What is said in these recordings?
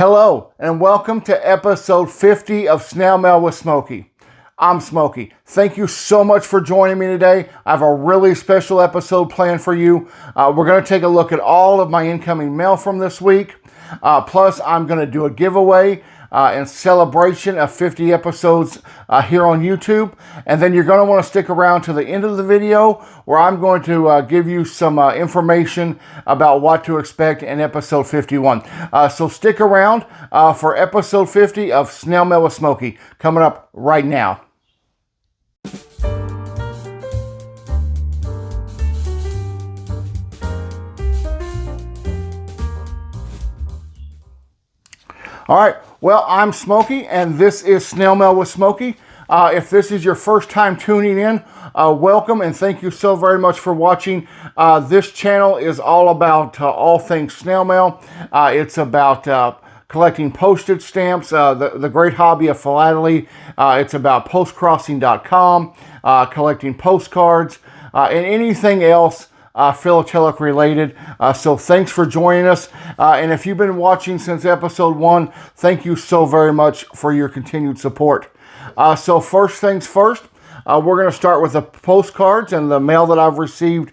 Hello, and welcome to episode 50 of Snail Mail with Smokey. I'm Smokey. Thank you so much for joining me today. I have a really special episode planned for you. We're going to take a look at all of my incoming mail from this week. Plus, I'm going to do a giveaway in celebration of 50 episodes here on YouTube. And then you're going to want to stick around to the end of the video where I'm going to give you some information about what to expect in episode 51. So stick around for episode 50 of Snail Mail with Smokey, coming up right now. All right, well, I'm Smokey, and this is Snail Mail with Smokey. If this is your first time tuning in, welcome, and thank you so very much for watching. This channel is all about all things snail mail. It's about collecting postage stamps, the great hobby of philately. It's about postcrossing.com, collecting postcards, and anything else philatelic related. So thanks for joining us. And if you've been watching since episode 1, thank you so very much for your continued support. So first things first, we're going to start with the postcards and the mail that I've received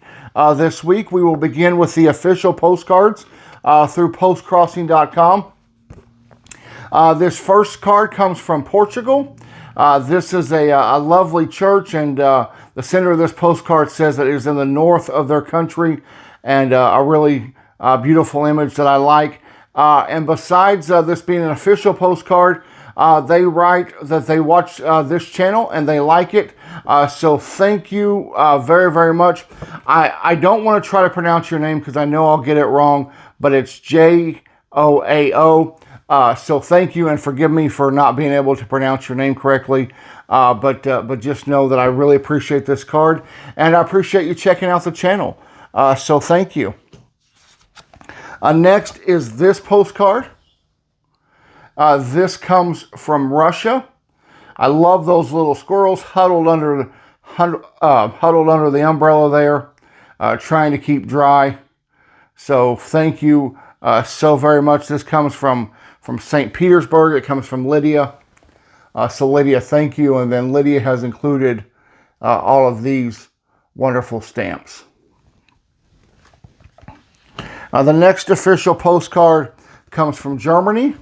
this week. We will begin with the official postcards through postcrossing.com. This first card comes from Portugal. This is a lovely church, and the center of this postcard says that it is in the north of their country, and a really beautiful image that I like. And besides this being an official postcard, they write that they watch this channel and they like it. So thank you very, very much. I don't want to try to pronounce your name because I know I'll get it wrong, but it's Joao. So thank you, and forgive me for not being able to pronounce your name correctly. But just know that I really appreciate this card, and I appreciate you checking out the channel. So thank you. Next is this postcard. This comes from Russia. I love those little squirrels huddled under the umbrella there, trying to keep dry. So thank you so very much. This comes from St. Petersburg. It comes from Lydia. So Lydia, thank you. And then Lydia has included all of these wonderful stamps. The next official postcard comes from Germany,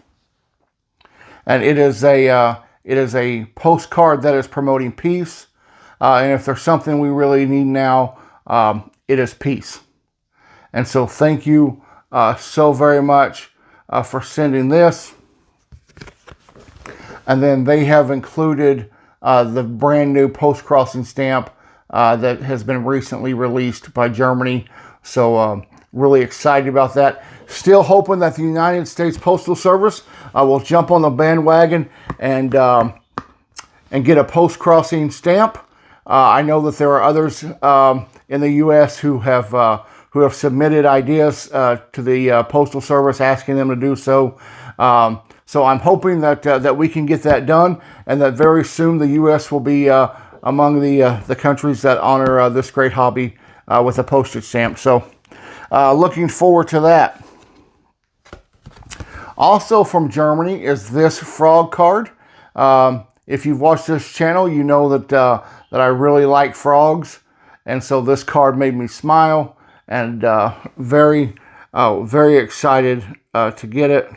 and it is a postcard that is promoting peace. And if there's something we really need now, it is peace. And so thank you so very much for sending this. And then they have included the brand new Postcrossing stamp that has been recently released by Germany. So really excited about that. Still hoping that the United States Postal Service will jump on the bandwagon and get a Postcrossing stamp. I know that there are others in the U.S. who have submitted ideas to the Postal Service asking them to do so. So I'm hoping that we can get that done, and that very soon the U.S. will be among the countries that honor this great hobby with a postage stamp. So looking forward to that. Also from Germany is this frog card. If you've watched this channel, you know that I really like frogs, and so this card made me smile, and very excited to get it.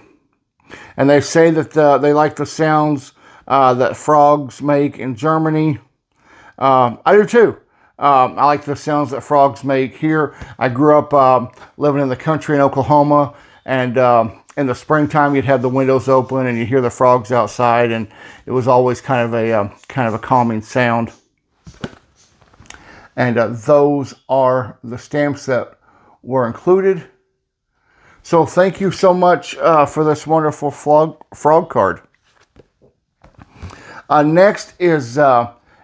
And they say that they like the sounds that frogs make in Germany. I do too. I like the sounds that frogs make here. I grew up living in the country in Oklahoma, and in the springtime you'd have the windows open and you hear the frogs outside, and it was always kind of a calming sound. And those are the stamps that were included. So thank you so much for this wonderful frog card. Next is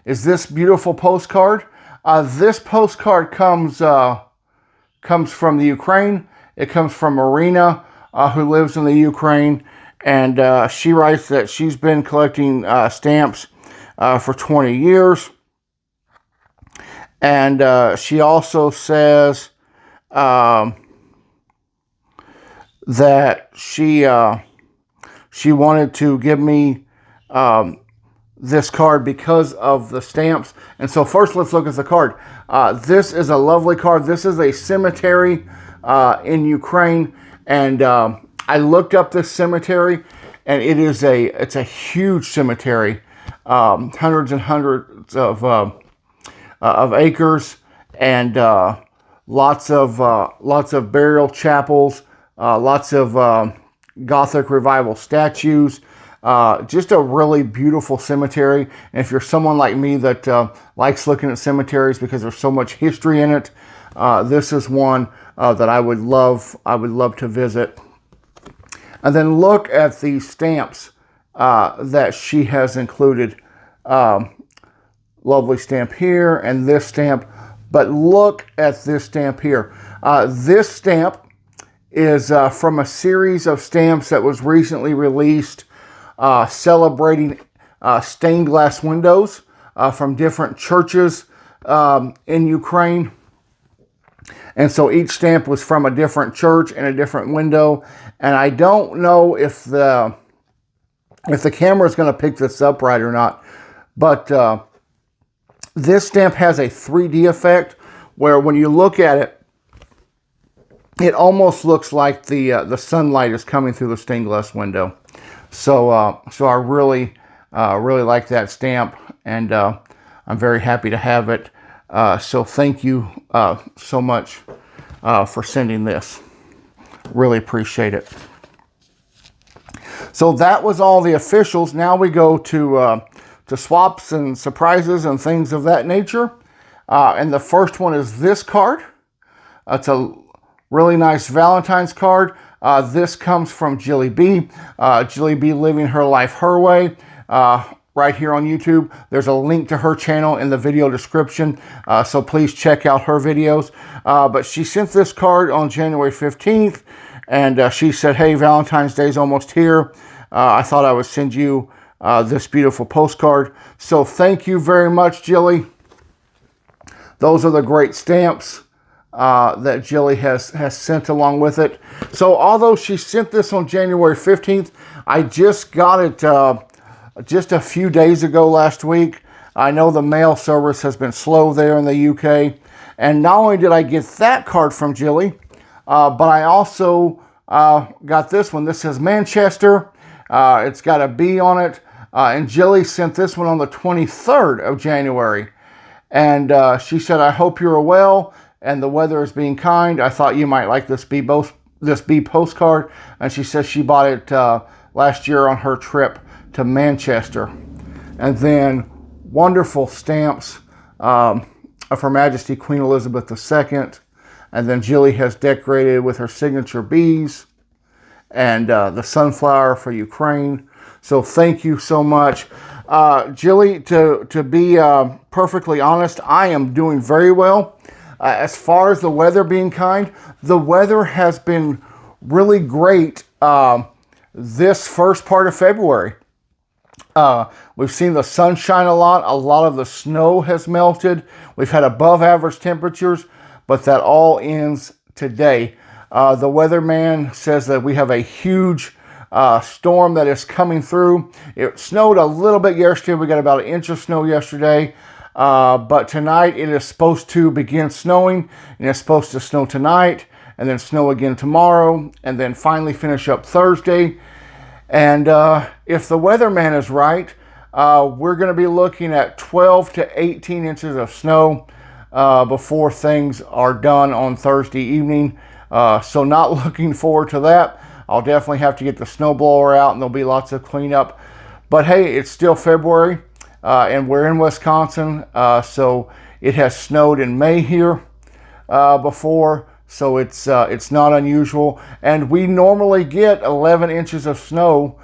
this beautiful postcard. This postcard comes from the Ukraine. It comes from Rene, who lives in the Ukraine, and she writes that she's been collecting stamps for 20 years. And she also says that she she wanted to give me this card because of the stamps. And so first, let's look at the card. This is a lovely card. This is a cemetery in Ukraine, and I looked up this cemetery, and it's a huge cemetery, hundreds and hundreds of acres, and lots of burial chapels, lots of Gothic revival statues. Just a really beautiful cemetery. And if you're someone like me that likes looking at cemeteries because there's so much history in it, this is one that I would love to visit. And then look at the stamps that she has included. Lovely stamp here and this stamp. But look at this stamp here. This stamp is from a series of stamps that was recently released celebrating stained glass windows from different churches in Ukraine. And so each stamp was from a different church and a different window. And I don't know if the camera is going to pick this up right or not. But this stamp has a 3D effect where when you look at it, it almost looks like the sunlight is coming through the stained glass window. So I really like that stamp, and I'm very happy to have it. So thank you so much for sending this. Really appreciate it. So that was all the officials. Now we go to swaps and surprises and things of that nature. And the first one is this card. It's a really nice Valentine's card. This comes from Jilly B. Jilly B living her life her way. Right here on YouTube. There's a link to her channel in the video description. So please check out her videos. But she sent this card on January 15th. And she said, hey, Valentine's Day is almost here. I thought I would send you this beautiful postcard. So thank you very much, Jilly. Those are the great stamps that Jilly has sent along with it. So although she sent this on January 15th, I just got it just a few days ago last week. I know the mail service has been slow there in the UK. And not only did I get that card from Jilly, but I also got this one. This says Manchester. It's got a B on it. And Jilly sent this one on the 23rd of January. And she said, I hope you're well and the weather is being kind. I thought you might like this B postcard. And she says she bought it last year on her trip to Manchester. And then wonderful stamps of Her Majesty Queen Elizabeth II. And then Jilly has decorated with her signature bees and the sunflower for Ukraine. So thank you so much. Jilly, to be perfectly honest, I am doing very well. As far as the weather being kind, the weather has been really great this first part of February. We've seen the sunshine a lot. A lot of the snow has melted. We've had above average temperatures, but that all ends today. The weatherman says that we have a huge storm that is coming through. It snowed a little bit yesterday. We got about an inch of snow yesterday. But tonight it is supposed to begin snowing, and it's supposed to snow tonight, and then snow again tomorrow, and then finally finish up Thursday. And if the weatherman is right, we're going to be looking at 12 to 18 inches of snow before things are done on Thursday evening. So not looking forward to that. I'll definitely have to get the snowblower out, and there'll be lots of cleanup. But hey, it's still February, and we're in Wisconsin, so it has snowed in May here before. So it's not unusual, and we normally get 11 inches of snow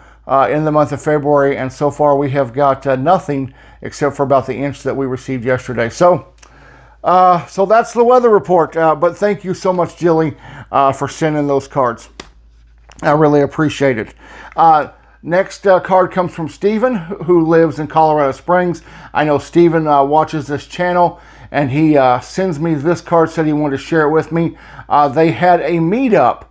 in the month of February, and so far we have got nothing except for about the inch that we received yesterday. So that's the weather report. But thank you so much, Jilly, for sending those cards. I really appreciate it. Next card comes from Steven, who lives in Colorado Springs. I know Steven watches this channel, and he sends me this card, said he wanted to share it with me. They had a meetup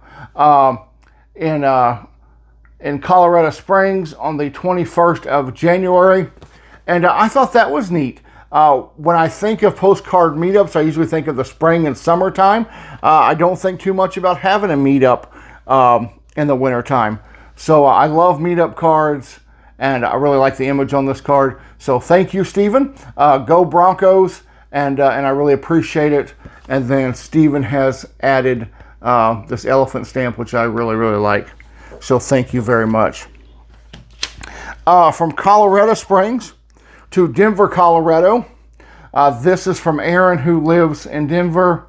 in Colorado Springs on the 21st of January. And I thought that was neat. When I think of postcard meetups, I usually think of the spring and summertime. I don't think too much about having a meetup in the wintertime. So I love meetup cards, and I really like the image on this card. So thank you, Stephen. Go Broncos, and I really appreciate it. And then Stephen has added this elephant stamp, which I really, really like. So thank you very much. From Colorado Springs to Denver, Colorado. This is from Erin, who lives in Denver.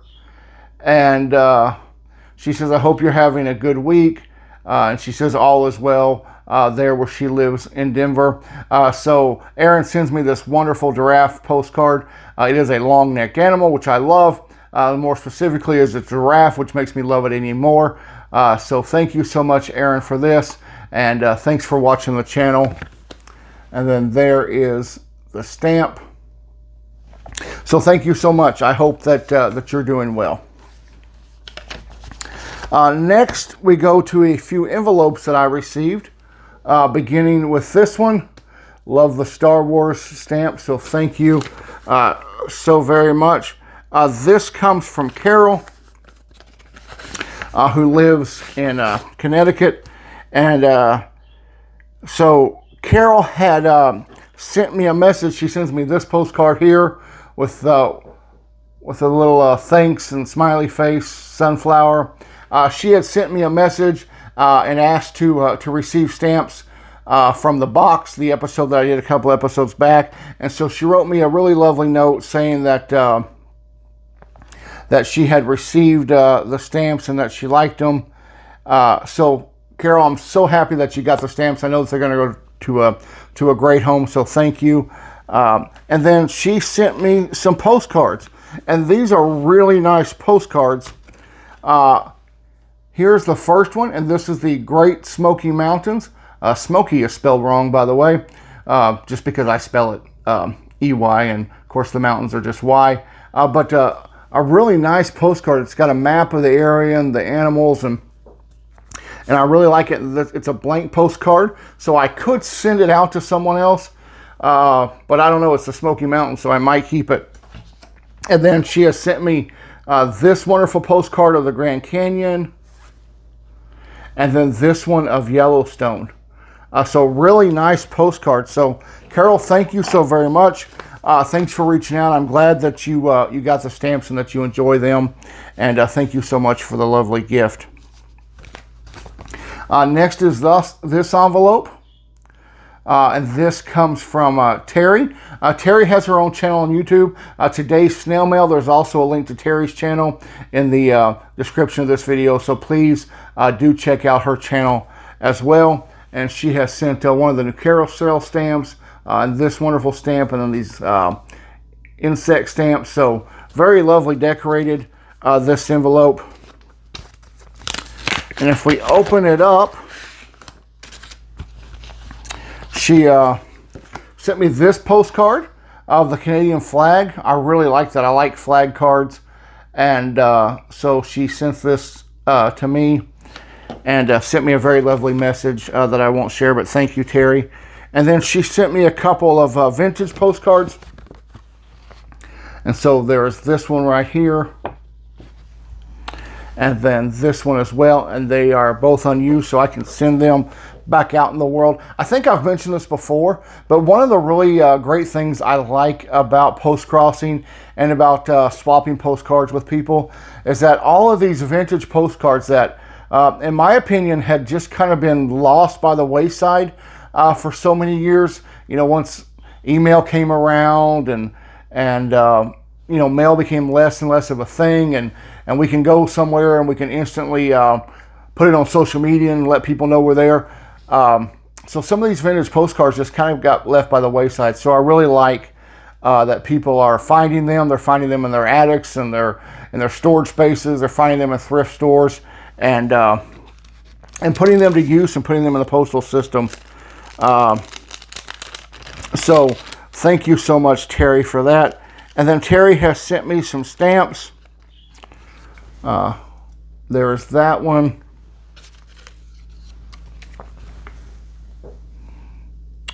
And she says, I hope you're having a good week. And she says all is well there where she lives in Denver. So Erin sends me this wonderful giraffe postcard. It is a long-necked animal, which I love. More specifically is a giraffe, which makes me love it any more. So thank you so much, Erin, for this. And thanks for watching the channel. And then there is the stamp. So thank you so much. I hope that that you're doing well. Next, we go to a few envelopes that I received, beginning with this one. Love the Star Wars stamp, so thank you so very much. This comes from Carol, who lives in Connecticut. And so Carol had sent me a message. She sends me this postcard here with a little thanks and smiley face, sunflower. She had sent me a message and asked to receive stamps from the box, the episode that I did a couple episodes back. And so she wrote me a really lovely note saying that that she had received the stamps and that she liked them. So Carol, I'm so happy that you got the stamps. I know that they're going to go to a great home, so thank you. And then she sent me some postcards, and these are really nice postcards. Here's the first one, and this is the Great Smoky Mountains. Smokey is spelled wrong, by the way, just because I spell it E-Y, and of course the mountains are just Y. But a really nice postcard. It's got a map of the area and the animals, and I really like it. It's a blank postcard, so I could send it out to someone else, but I don't know. It's the Smoky Mountains, so I might keep it. And then she has sent me this wonderful postcard of the Grand Canyon, and then this one of Yellowstone. So really nice postcards. So Carol, thank you so very much. Thanks for reaching out. I'm glad that you got the stamps and that you enjoy them, and thank you so much for the lovely gift. Next is this envelope, and this comes from Terry. Terry has her own channel on YouTube. Today's Snail Mail, there's also a link to Terry's channel in the description of this video, so please do check out her channel as well. And she has sent one of the new carousel stamps, and this wonderful stamp, and then these insect stamps. So very lovely decorated, this envelope. And if we open it up, she sent me this postcard of the Canadian flag. I really like that. I like flag cards. And so she sent this to me and sent me a very lovely message that I won't share, but thank you, Terry. And then she sent me a couple of vintage postcards. And so there's this one right here, and then this one as well, and they are both unused, so I can send them back out in the world. I think I've mentioned this before, but one of the really great things I like about Postcrossing and about swapping postcards with people is that all of these vintage postcards that, in my opinion, had just kind of been lost by the wayside for so many years. You know, once email came around and you know, mail became less and less of a thing, and we can go somewhere and we can instantly put it on social media and let people know we're there. So some of these vintage postcards just kind of got left by the wayside. So I really like that people are finding them. They're finding them in their attics and in their storage spaces. They're finding them in thrift stores and putting them to use and putting them in the postal system. So thank you so much, Terry, for that. And then Terry has sent me some stamps. There's that one.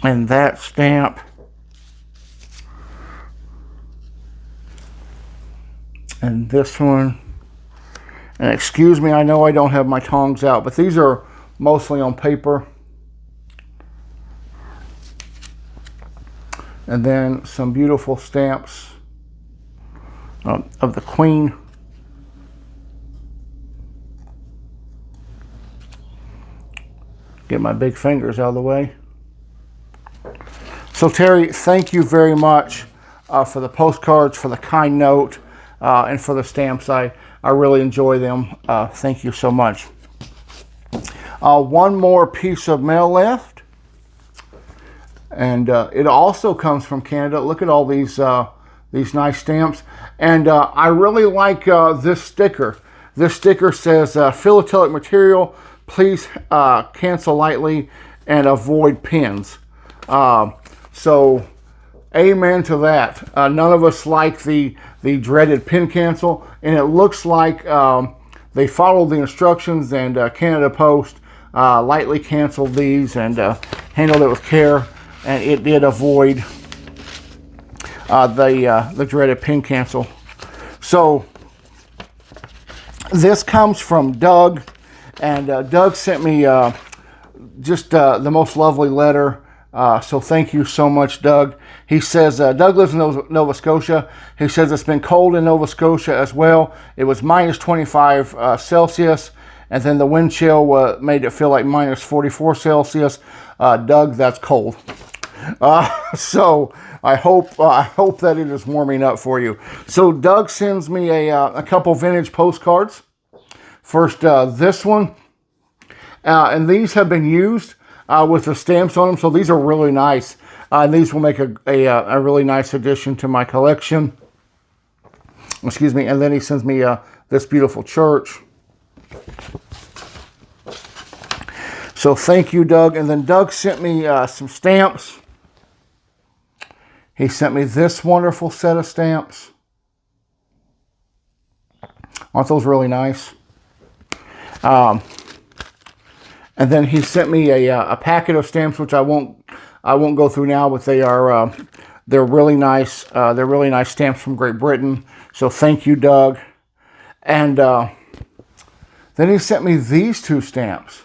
And that stamp. And this one. And excuse me, I know I don't have my tongs out, but these are mostly on paper. And then some beautiful stamps of the Queen. Get my big fingers out of the way. So Terry, thank you very much for the postcards, for the kind note, and for the stamps. I really enjoy them. Thank you so much. One more piece of mail left. And it also comes from Canada. Look at all these nice stamps. And I really like this sticker. This sticker says, philatelic material, please cancel lightly and avoid pins. So, amen to that. None of us like the dreaded pin cancel. And it looks like they followed the instructions, and Canada Post lightly canceled these and handled it with care. And it did avoid the dreaded pin cancel. So this comes from Doug, and Doug sent me just the most lovely letter. So thank you so much, Doug. He says, Doug lives in Nova Scotia. He says it's been cold in Nova Scotia as well. It was minus 25 Celsius, and then the wind chill made it feel like minus 44 Celsius. Doug, that's cold. So I hope that it is warming up for you. So Doug sends me a couple vintage postcards. First, this one, and these have been used with the stamps on them. So these are really nice. And these will make a really nice addition to my collection. Excuse me. And then he sends me this beautiful church. So thank you, Doug. And then Doug sent me some stamps. He sent me this wonderful set of stamps. Aren't those really nice? And then he sent me a packet of stamps, which I won't go through now, but they're really nice. They're really nice stamps from Great Britain. So thank you, Doug. And then he sent me these two stamps,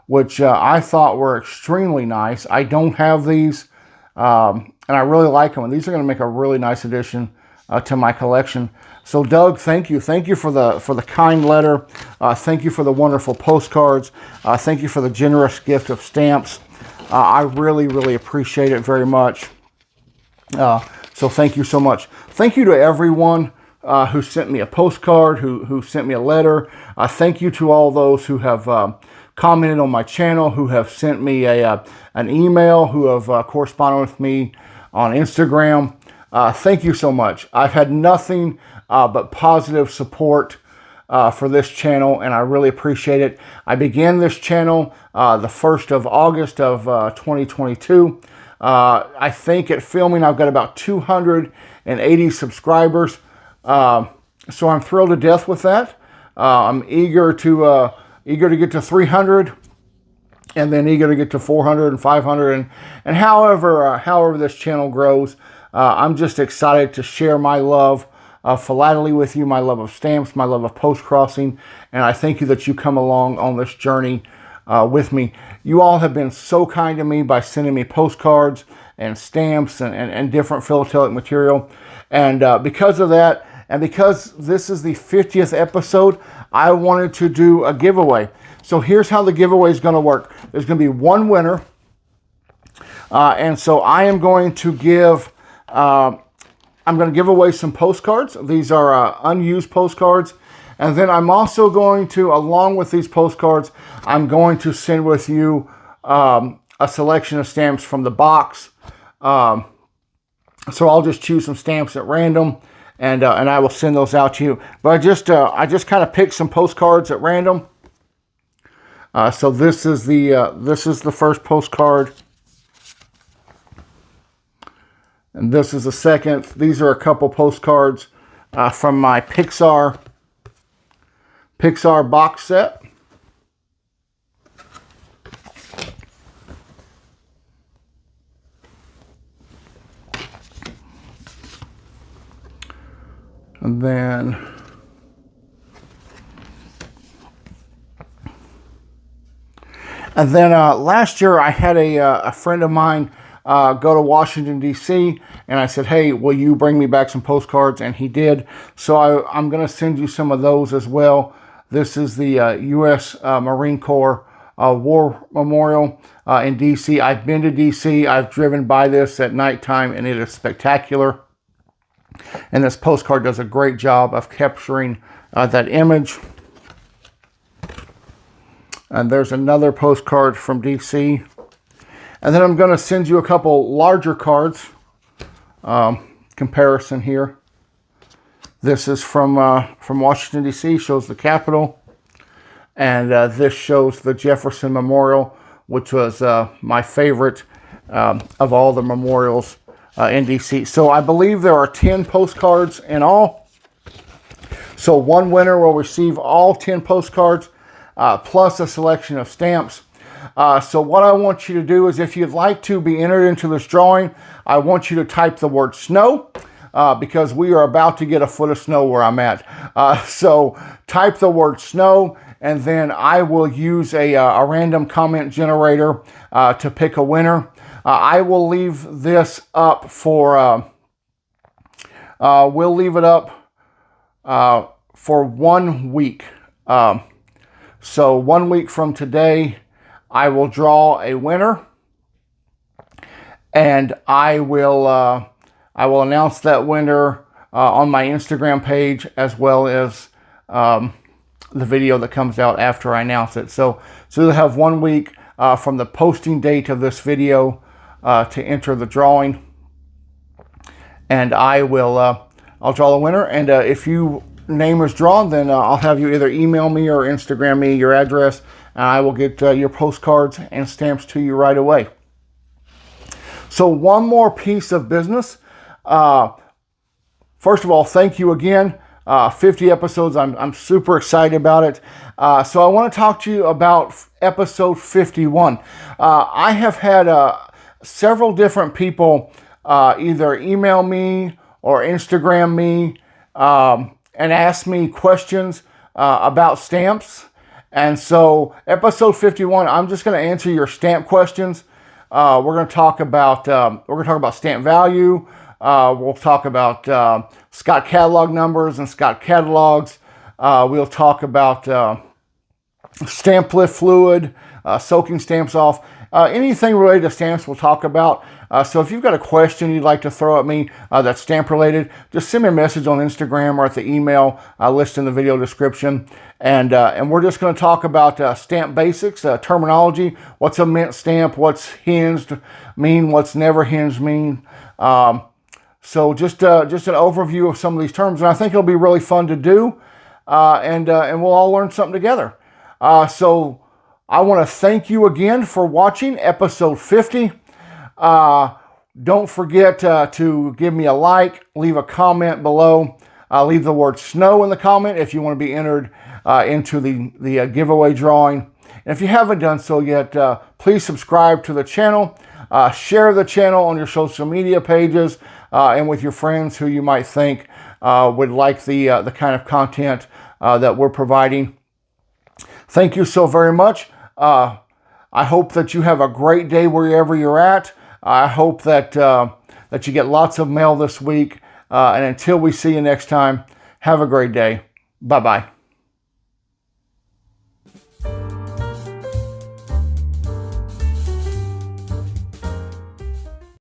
which I thought were extremely nice. I don't have these. And I really like them. And these are going to make a really nice addition to my collection. So Doug, thank you. Thank you for the kind letter. Thank you for the wonderful postcards. Thank you for the generous gift of stamps. I really, really appreciate it very much. So thank you so much. Thank you to everyone who sent me a postcard, who sent me a letter. Thank you to all those who have commented on my channel, who have sent me an email, who have corresponded with me on Instagram. Thank you so much. I've had nothing but positive support for this channel, and I really appreciate it. I began this channel the 1st of August of 2022. I think at filming I've got about 280 subscribers. So I'm thrilled to death with that. I'm eager to get to 300, and then eager to get to 400 and 500, and however this channel grows. I'm just excited to share my love of philately with you, my love of stamps, my love of post-crossing, and I thank you that you come along on this journey with me. You all have been so kind to me by sending me postcards and stamps and different philatelic material, and because of that, and because this is the 50th episode, I wanted to do a giveaway. So here's how the giveaway is going to work. There's going to be one winner. And so I am going to give away some postcards. These are unused postcards. And then I'm also going to, along with these postcards, I'm going to send with you a selection of stamps from the box. So I'll just choose some stamps at random, and I will send those out to you. But I just kind of picked some postcards at random. So this is the first postcard, and this is the second. These are a couple postcards from my Pixar box set. And then last year I had a friend of mine go to Washington, D.C., and I said, hey, will you bring me back some postcards? And he did. So I'm going to send you some of those as well. This is the U.S. Marine Corps War Memorial in D.C. I've been to D.C. I've driven by this at nighttime, and it is spectacular. And this postcard does a great job of capturing that image. And there's another postcard from D.C. And then I'm going to send you a couple larger cards. Comparison here. This is from Washington, D.C. Shows the Capitol. And this shows the Jefferson Memorial, which was my favorite of all the memorials in D.C. So I believe there are 10 postcards in all. So one winner will receive all 10 postcards plus a selection of stamps. So what I want you to do is, if you'd like to be entered into this drawing, I want you to type the word snow because we are about to get a foot of snow where I'm at. So type the word snow, and then I will use a random comment generator to pick a winner. I will leave this up for, we'll leave it up for 1 week. So 1 week from today, I will draw a winner, and I will announce that winner on my Instagram page, as well as the video that comes out after I announce it. So you'll have 1 week from the posting date of this video to enter the drawing, and I'll draw the winner. And if your name is drawn, then I'll have you either email me or Instagram me your address, and I will get your postcards and stamps to you right away. So one more piece of business. First of all, thank you again. 50 episodes. I'm super excited about it. So I want to talk to you about episode 51. I have had several different people either email me or Instagram me and ask me questions about stamps. And so episode 51, I'm just going to answer your stamp questions. We're going to talk about stamp value. We'll talk about Scott catalog numbers and Scott catalogs. We'll talk about stamp lift fluid, soaking stamps off. Anything related to stamps we'll talk about. So if you've got a question you'd like to throw at me that's stamp related, just send me a message on Instagram or at the email listed in the video description. And we're just going to talk about stamp basics, terminology. What's a mint stamp? What's hinged mean? What's never hinged mean? So just an overview of some of these terms. And I think it'll be really fun to do. And we'll all learn something together. So I want to thank you again for watching episode 50. Don't forget to give me a like, leave a comment below, leave the word snow in the comment if you want to be entered into the giveaway drawing. And if you haven't done so yet, please subscribe to the channel, share the channel on your social media pages, and with your friends who you might think would like the kind of content that we're providing. Thank you so very much. I hope that you have a great day wherever you're at. I hope that you get lots of mail this week. And until we see you next time, have a great day. Bye-bye.